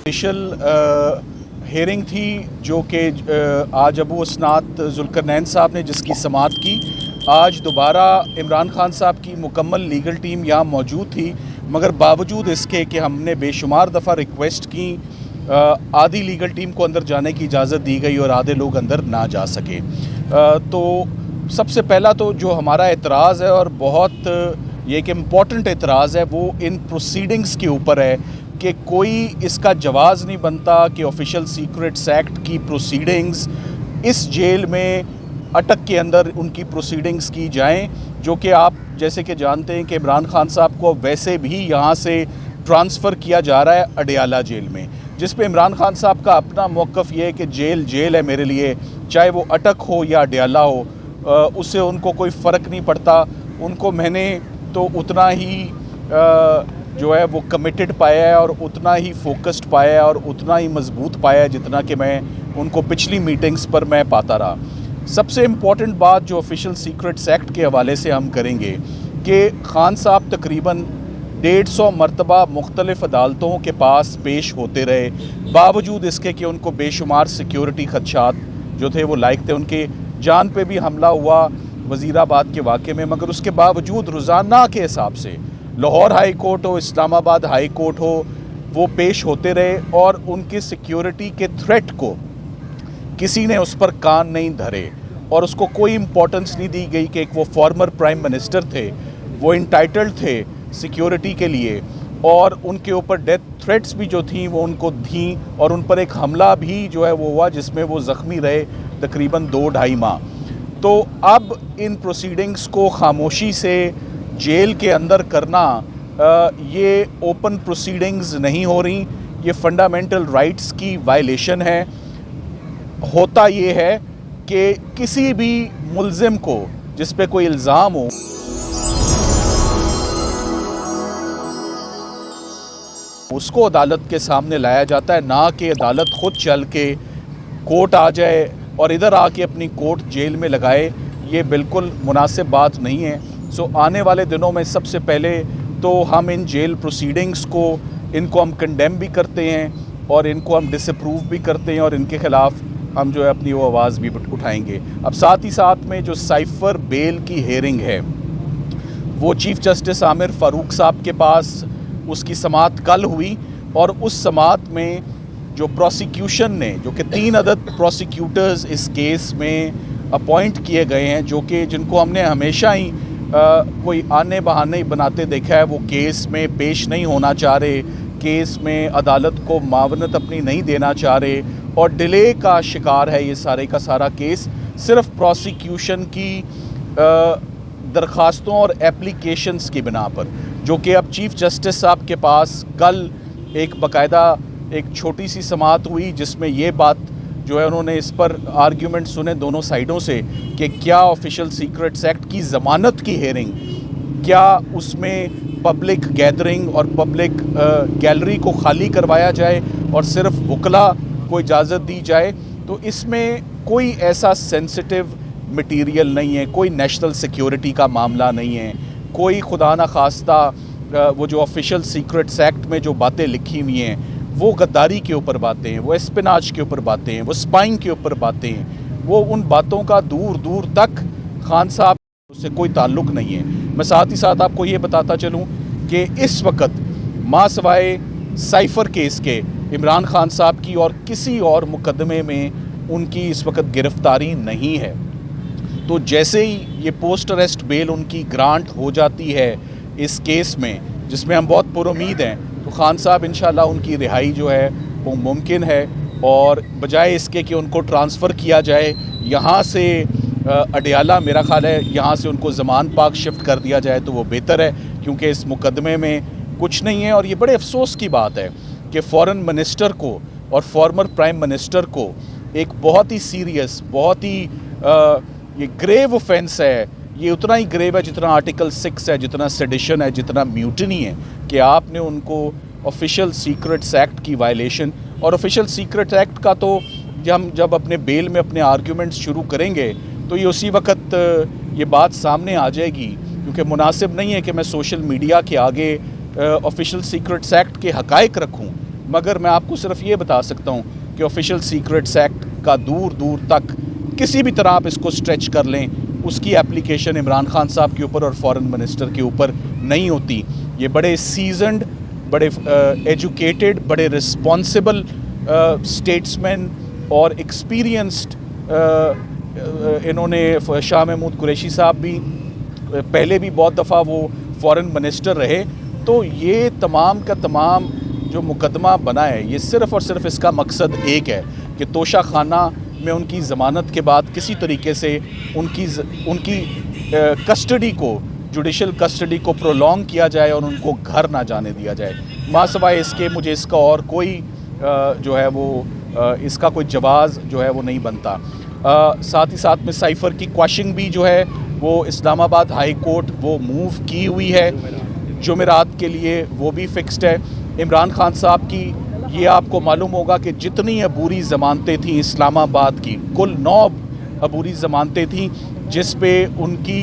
Initial hearing थी जो कि आज अबू असनात जुल्करनैन साहब ने जिसकी समाअत की। आज दोबारा इमरान खान साहब की मुकम्मल लीगल टीम यहाँ मौजूद थी, मगर बावजूद इसके कि हमने बेशुमार दफ़ा रिक्वेस्ट की, आधी लीगल टीम को अंदर जाने की इजाज़त दी गई और आधे लोग अंदर ना जा सके। तो सबसे पहला तो जो हमारा एतराज़ है और बहुत ये एक इम्पॉर्टेंट एतराज़ है वो इन प्रोसीडिंग्स के ऊपर है कि कोई इसका जवाज़ नहीं बनता कि ऑफिशियल सीक्रेट्स एक्ट की प्रोसीडिंग्स इस जेल में अटक के अंदर उनकी प्रोसीडिंग्स की जाएं, जो कि आप जैसे कि जानते हैं कि इमरान खान साहब को वैसे भी यहाँ से ट्रांसफ़र किया जा रहा है अडियाला जेल में, जिस पे इमरान खान साहब का अपना मौक़िफ़ ये है कि जेल जेल है मेरे लिए, चाहे वो अटक हो या अडियाला हो, उससे उनको कोई फ़र्क नहीं पड़ता। उनको मैंने तो उतना ही जो है वो कमिटेड पाया है और उतना ही फोकस्ड पाया है और उतना ही मजबूत पाया है जितना कि मैं उनको पिछली मीटिंग्स पर मैं पाता रहा। सबसे इम्पॉर्टेंट बात जो ऑफिशियल सीक्रेट्स एक्ट के हवाले से हम करेंगे कि खान साहब तकरीबन 150 मरतबा मुख्तलिफ़ अदालतों के पास पेश होते रहे, बावजूद इसके कि उनको बेशुमार सिक्योरिटी खदशात जो थे वो लायक थे। उनके जान पे भी हमला हुआ वज़ीराबाद के वाक़े में, मगर उसके बावजूद रोज़ाना के हिसाब से लाहौर हाई कोर्ट हो, इस्लामाबाद हाई कोर्ट हो, वो पेश होते रहे और उनकी सिक्योरिटी के थ्रेट को किसी ने उस पर कान नहीं धरे और उसको कोई इम्पोर्टेंस नहीं दी गई कि एक वो फॉर्मर प्राइम मिनिस्टर थे, वो इंटाइटल्ड थे सिक्योरिटी के लिए, और उनके ऊपर डेथ थ्रेट्स भी जो थी वो उनको थी और उन पर एक हमला भी जो है वो हुआ जिसमें वो ज़ख्मी रहे तकरीबन 2-2.5 माह। तो अब इन प्रोसीडिंग्स को खामोशी से जेल के अंदर करना, ये ओपन प्रोसीडिंग्स नहीं हो रही, ये फंडामेंटल राइट्स की वायलेशन है। होता ये है कि किसी भी मुल्ज़िम को जिस पे कोई इल्ज़ाम हो उसको अदालत के सामने लाया जाता है, ना कि अदालत ख़ुद चल के कोर्ट आ जाए और इधर आके अपनी कोर्ट जेल में लगाए। ये बिल्कुल मुनासिब बात नहीं है। आने वाले दिनों में सबसे पहले तो हम इन जेल प्रोसीडिंग्स को इनको हम कंडेम भी करते हैं और इनको हम डिसअप्रूव भी करते हैं और इनके ख़िलाफ़ हम जो है अपनी वो आवाज़ भी उठाएंगे। अब साथ ही साथ में जो साइफ़र बेल की हेयरिंग है वो चीफ़ जस्टिस आमिर फ़ारूक साहब के पास उसकी समाअत कल हुई और उस समाअत में जो प्रोसिक्यूशन ने, जो कि 3 अदद प्रोसिक्यूटर्स इस केस में अपॉइंट किए गए हैं, जो कि जिनको हमने हमेशा ही कोई आने बहाने बनाते देखा है, वो केस में पेश नहीं होना चाह रहे, केस में अदालत को मावनत अपनी नहीं देना चाह रहे और डिले का शिकार है ये सारे का सारा केस, सिर्फ प्रोसिक्यूशन की दरख्वास्तों और एप्लीकेशंस की बिना पर, जो कि अब चीफ़ जस्टिस साहब के पास कल एक बाकायदा एक छोटी सी समाअत हुई जिसमें ये बात जो है उन्होंने इस पर आर्ग्यूमेंट सुने दोनों साइडों से कि क्या ऑफिशियल सीक्रेट्स एक्ट की ज़मानत की हेयरिंग, क्या उसमें पब्लिक गैदरिंग और पब्लिक गैलरी को खाली करवाया जाए और सिर्फ वकला को इजाज़त दी जाए। तो इसमें कोई ऐसा सेंसिटिव मटीरियल नहीं है, कोई नेशनल सिक्योरिटी का मामला नहीं है, कोई खुदा न खास्ता वो जो ऑफिशियल सीक्रेट्स एक्ट में जो बातें लिखी हुई हैं वो गद्दारी के ऊपर बातें हैं, वो एस्पिनाज के ऊपर बातें हैं, वो स्पाइंग के ऊपर बातें हैं, वो उन बातों का दूर दूर तक खान साहब से कोई ताल्लुक़ नहीं है। मैं साथ ही साथ आपको ये बताता चलूँ कि इस वक्त मां सवाए साइफ़र केस के इमरान खान साहब की और किसी और मुकदमे में उनकी इस वक्त गिरफ़्तारी नहीं है। तो जैसे ही ये पोस्ट अरेस्ट बेल उनकी ग्रांट हो जाती है इस केस में, जिसमें हम बहुत पुरुमीद हैं, तो खान साहब इंशाल्लाह उनकी रिहाई जो है वो मुमकिन है और बजाय इसके कि उनको ट्रांसफ़र किया जाए यहाँ से अडियाला, मेरा ख़्याल है यहाँ से उनको ज़मान पाक शिफ्ट कर दिया जाए तो वो बेहतर है, क्योंकि इस मुकदमे में कुछ नहीं है। और ये बड़े अफसोस की बात है कि फ़ॉरेन मिनिस्टर को और फॉर्मर प्राइम मिनिस्टर को एक बहुत ही सीरियस, बहुत ही ये ग्रेव ऑफेंस है, ये उतना ही ग्रेव है जितना आर्टिकल 6 है, जितना सेडिशन है, जितना म्यूटनी है, कि आपने उनको ऑफिशियल सीक्रेट्स एक्ट की वायलेशन, और ऑफिशियल सीक्रेट एक्ट का तो जब अपने बेल में अपने आर्ग्यूमेंट्स शुरू करेंगे तो ये उसी वक्त ये बात सामने आ जाएगी, क्योंकि मुनासिब नहीं है कि मैं सोशल मीडिया के आगे ऑफिशियल सीक्रेट्स एक्ट के हक़ाइक़ रखूं। मगर मैं आपको सिर्फ ये बता सकता हूं कि ऑफिशियल सीक्रेट्स एक्ट का दूर दूर तक किसी भी तरह आप इसको स्ट्रेच कर लें, उसकी एप्लीकेशन इमरान खान साहब के ऊपर और फॉरेन मिनिस्टर के ऊपर नहीं होती। ये बड़े सीजनड, बड़े एजुकेटेड, बड़े रिस्पॉन्सिबल स्टेट्समैन और एक्सपीरियंस्ड इन्होंने, शाह महमूद कुरैशी साहब भी पहले भी बहुत दफ़ा वो फॉरेन मिनिस्टर रहे। तो ये तमाम का तमाम जो मुकदमा बना है, ये सिर्फ़ और सिर्फ इसका मकसद एक है कि तोशा खाना में उनकी ज़मानत के बाद किसी तरीके से उनकी कस्टडी को, जुडिशल कस्टडी को प्रोलॉन्ग किया जाए और उनको घर ना जाने दिया जाए। मासिवाय इसके मुझे इसका और कोई जो है वो इसका कोई जवाज़ जो है वो नहीं बनता। साथ ही साथ में साइफ़र की क्वाशिंग भी जो है वो इस्लामाबाद हाई कोर्ट वो मूव की हुई है जुमेरात के लिए, वो भी फ़िक्स्ड है। इमरान खान साहब की ये आपको मालूम होगा कि जितनी अबूरी ज़मानतें थीं इस्लामाबाद की, कुल 9 अबूरी ज़मानतें थीं, जिस पे उनकी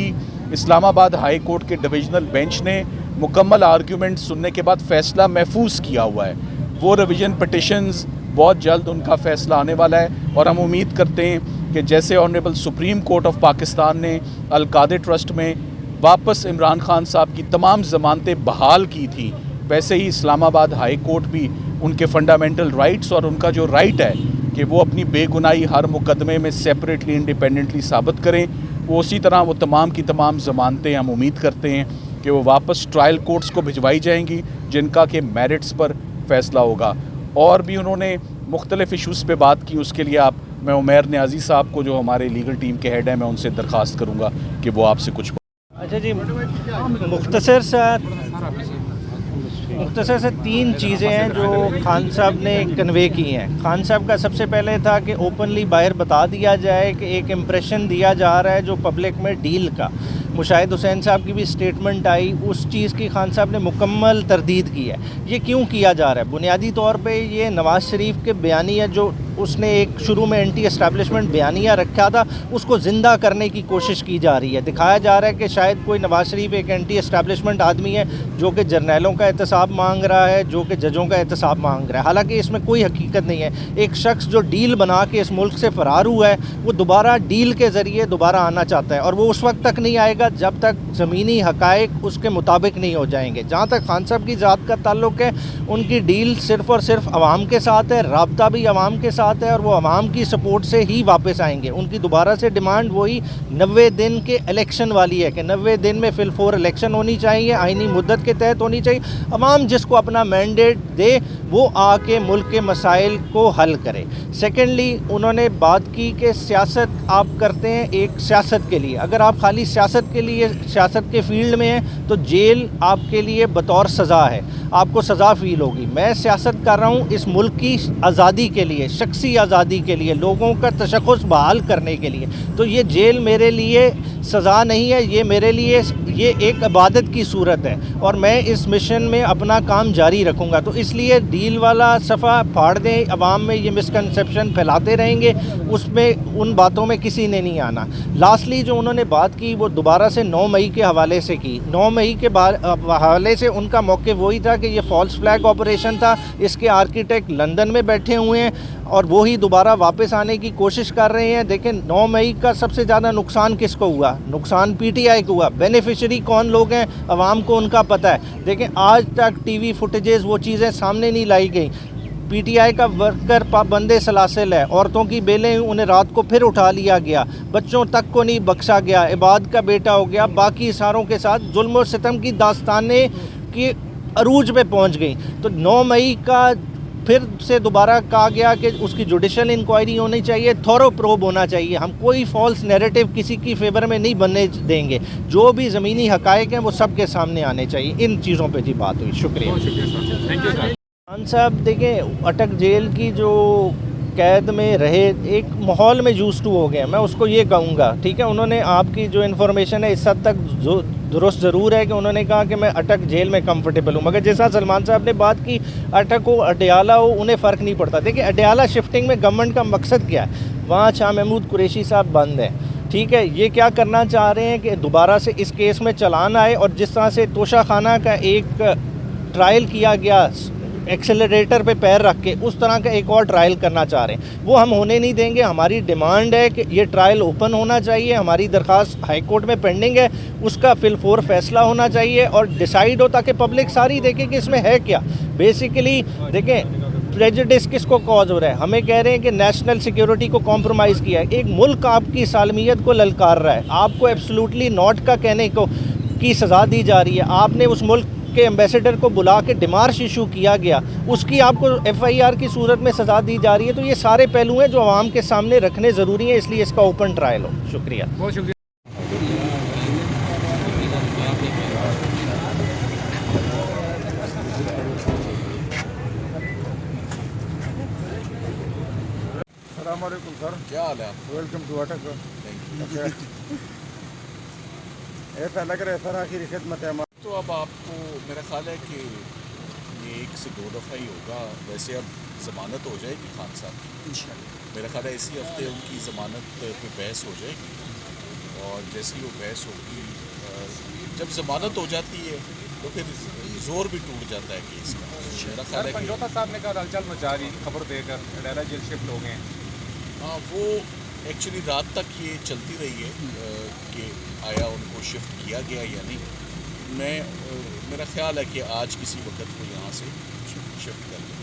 इस्लामाबाद हाई कोर्ट के डिविजनल बेंच ने मुकम्मल आर्ग्यूमेंट सुनने के बाद फ़ैसला महफूज किया हुआ है। वो रिवीजन पिटिशंस बहुत जल्द उनका फ़ैसला आने वाला है और हम उम्मीद करते हैं कि जैसे honourable supreme court of Pakistan ने अल-कादर ट्रस्ट में वापस इमरान खान साहब की तमाम ज़मानतें बहाल की थी, वैसे ही इस्लामाबाद हाई कोर्ट भी उनके फंडामेंटल राइट्स और उनका जो राइट है कि वो अपनी बेगुनाही हर मुकदमे में सेपरेटली इंडिपेंडेंटली साबित करें, वो उसी तरह वो तमाम की तमाम ज़मानतें हम उम्मीद करते हैं कि वो वापस ट्रायल कोर्ट्स को भिजवाई जाएंगी, जिनका के मेरिट्स पर फ़ैसला होगा। और भी उन्होंने मुख्तलिफ़ इशूज़ पे बात की, उसके लिए मैं उमैर न्याज़ी साहब को, जो हमारे लीगल टीम के हेड हैं, मैं उनसे दरख्वास्त करूँगा कि वो आपसे कुछ। अच्छा जी, मुख्तसर से 3 चीज़ें हैं जो खान साहब ने कन्वे की हैं। खान साहब का सबसे पहले था कि ओपनली बाहर बता दिया जाए कि एक इम्प्रेशन दिया जा रहा है जो पब्लिक में डील का, मुशाहिद हुसैन साहब की भी स्टेटमेंट आई, उस चीज़ की खान साहब ने मुकम्मल तरदीद की है। ये क्यों किया जा रहा है? बुनियादी तौर पे ये नवाज़ शरीफ के बयानिया, जो उसने एक शुरू में एंटी एस्टैब्लिशमेंट बयानिया रखा था, उसको ज़िंदा करने की कोशिश की जा रही है। दिखाया जा रहा है कि शायद कोई नवाज़ शरीफ एक एंटी एस्टैब्लिशमेंट आदमी है जो कि जर्नैलों का एहतसाब मांग रहा है, जो कि जजों का एहतसाब मांग रहा है। हालांकि इसमें कोई हकीकत नहीं है। एक शख्स जो डील बना के इस मुल्क से फ़रार हुआ है, वो दोबारा डील के ज़रिए दोबारा आना चाहता है, और वो उस वक्त तक नहीं आएगा जब तक ज़मीनी हक़ाइक़ उसके मुताबिक नहीं हो जाएंगे। जहाँ तक खान साहब की ज़ात का ताल्लुक़ है, उनकी डील सिर्फ़ और सिर्फ अवाम के साथ है, राब्ता भी अवाम के साथ है, और वो अवाम की सपोर्ट से ही वापस आएंगे। उनकी दोबारा से डिमांड वही 90 दिन के इलेक्शन वाली है कि 90 दिन में फिल 4 इलेक्शन होनी चाहिए, आइनी मुद्दत के तहत होनी चाहिए। अवाम जिसको अपना मैंडेट दे वो आके मुल्क के मसाइल को हल करे। सेकेंडली, उन्होंने बात की कि सियासत आप करते हैं एक सियासत के लिए, अगर आप खाली सियासत के लिए सियासत के फील्ड में हैं तो जेल आपके लिए बतौर सज़ा है, आपको सज़ा फ़ील होगी। मैं सियासत कर रहा हूँ इस मुल्क की आज़ादी के लिए, शख्सी आज़ादी के लिए, लोगों का तशख़्ख़ुस बहाल करने के लिए। तो ये जेल मेरे लिए सज़ा नहीं है, ये मेरे लिए ये एक इबादत की सूरत है, और मैं इस मिशन में अपना काम जारी रखूँगा। तो इसलिए डील वाला सफ़ा फाड़ दें, अवाम में ये मिसकंसेप्शन फैलाते रहेंगे, उसमें उन बातों में किसी ने नहीं आना। लास्टली जो उन्होंने बात की वो दोबारा से 9 मई के हवाले से की। 9 मई के हवाले से उनका मौक़िफ़ वही था कि ये फॉल्स फ्लैग ऑपरेशन था, इसके आर्किटेक्ट लंदन में बैठे हुए हैं और वो ही दोबारा वापस आने की कोशिश कर रहे हैं। देखें, 9 मई का सबसे ज़्यादा नुकसान किसको हुआ? नुकसान PTI को हुआ। बेनिफिशरी कौन लोग हैं? अवाम को उनका पता है। देखें, आज तक TV फुटेजेस वो चीज़ें सामने नहीं लाई गई। PTI का वर्कर पाबंदे सलासिल है, औरतों की बेलें उन्हें रात को फिर उठा लिया गया, बच्चों तक को नहीं बख्शा गया, इबाद का बेटा हो गया, बाकी सारों के साथ जुल्म और सितम की दास्तानें की अरूज पे पहुंच गई। तो 9 मई का फिर से दोबारा कहा गया कि उसकी जुडिशल इंक्वायरी होनी चाहिए, थॉरो प्रोब होना चाहिए। हम कोई फॉल्स नैरेटिव किसी की फेवर में नहीं बनने देंगे, जो भी ज़मीनी हक़ाइक़ हैं वो सब के सामने आने चाहिए। इन चीज़ों पे जी बात हुई। शुक्रिया। Thank you sir. खान साहब देखें, अटक जेल की जो कैद में रहे, एक माहौल में यूज़ टू हो गए, मैं उसको ये कहूँगा। ठीक है, उन्होंने आपकी जो इन्फॉर्मेशन है इस हद तक दुरुस्त ज़रूर है कि उन्होंने कहा कि मैं अटक जेल में कंफर्टेबल हूँ, मगर जैसा सलमान साहब ने बात की, अटक हो अडयाला हो उन्हें फ़र्क नहीं पड़ता। देखिए, अडयाला शिफ्टिंग में गवर्नमेंट का मकसद क्या है? वहाँ शाह महमूद कुरैशी साहब बंद हैं, ठीक है, ये क्या करना चाह रहे हैं कि दोबारा से इस केस में चालान आए और जिस तरह से तोशा खाना का एक ट्रायल किया गया एक्सेलरेटर पे पैर रख के, उस तरह का एक और ट्रायल करना चाह रहे हैं। वो हम होने नहीं देंगे। हमारी डिमांड है कि ये ट्रायल ओपन होना चाहिए। हमारी दरख्वास्त हाई कोर्ट में पेंडिंग है, उसका फिलफोर फैसला होना चाहिए और डिसाइड हो ताकि पब्लिक सारी देखे कि इसमें है क्या। बेसिकली देखें, प्रेजुडिस किसको कॉज हो रहा है? हमें कह रहे हैं कि नेशनल सिक्योरिटी को कॉम्प्रोमाइज़ किया है। एक मुल्क आपकी सालमियत को ललकार रहा है, आपको एब्सोल्युटली नॉट का कहने को की सज़ा दी जा रही है। आपने उस मुल्क के एम्बेसडर को बुला के डिमार्श इशू किया गया, उसकी आपको FIR की सूरत में सज़ा दी जा रही है। तो ये सारे पहलू हैं जो आवाम के सामने रखने ज़रूरी हैं, इसलिए इसका ओपन ट्रायल हो। शुक्रिया, बहुत शुक्रिया। अस्सलामुअलैकुम सर, क्या हाल है? वेलकम टू अटक। Thank you. ऐसा लग रहा है सर आखिरी खिदमत है हमारी। तो अब आपको मेरा ख्याल है कि ये 1 से 2 दफ़ा ही होगा। वैसे अब ज़मानत हो जाएगी खान साहब की इंशाल्लाह। मेरा ख्याल है इसी हफ्ते उनकी ज़मानत पे बहस हो जाएगी और जैसे ही वो बहस होगी, जब ज़मानत हो जाती है तो फिर जोर भी टूट जाता है केस का। मेरा ख्याल है कि पंजोता साहब ने कहा हलचल मचा रही खबर देकर डेरा जेल शिफ्ट हो गए हैं। हाँ, वो एक्चुअली रात तक ये चलती रही है कि आया उनको शिफ्ट किया गया या नहीं। मेरा ख्याल है कि आज किसी वक्त वो यहाँ से शिफ्ट कर दें।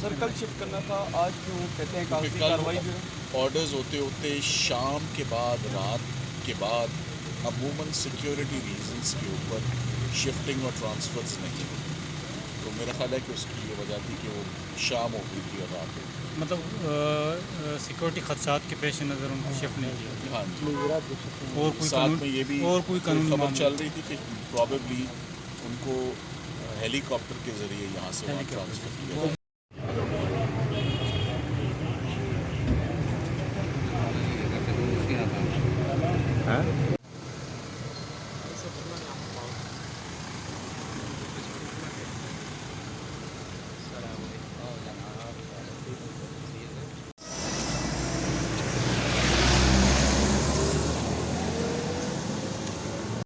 सर कल शिफ्ट करना था, आज क्यों कहते हैं कागजी कल कार्रवाई जो है? ऑर्डर्स होते होते शाम के बाद, रात के बाद अमूमन सिक्योरिटी रीजंस के ऊपर शिफ्टिंग और ट्रांसफर्स नहीं होते। तो मेरा ख्याल है कि उसकी ये वजह थी कि वो शाम हो गई थी और रात हो गई। मतलब सिक्योरिटी खदशात के पेश नज़र उनको शिफ्ट नहीं किया। हाँ जी। और कोई साथ में ये भी और कोई कानूनी खबर मामला? चल रही थी कि प्रॉबेबली उनको हेलीकॉप्टर के ज़रिए यहाँ से वहाँ ट्रांसफ़र किया जाए। हाँ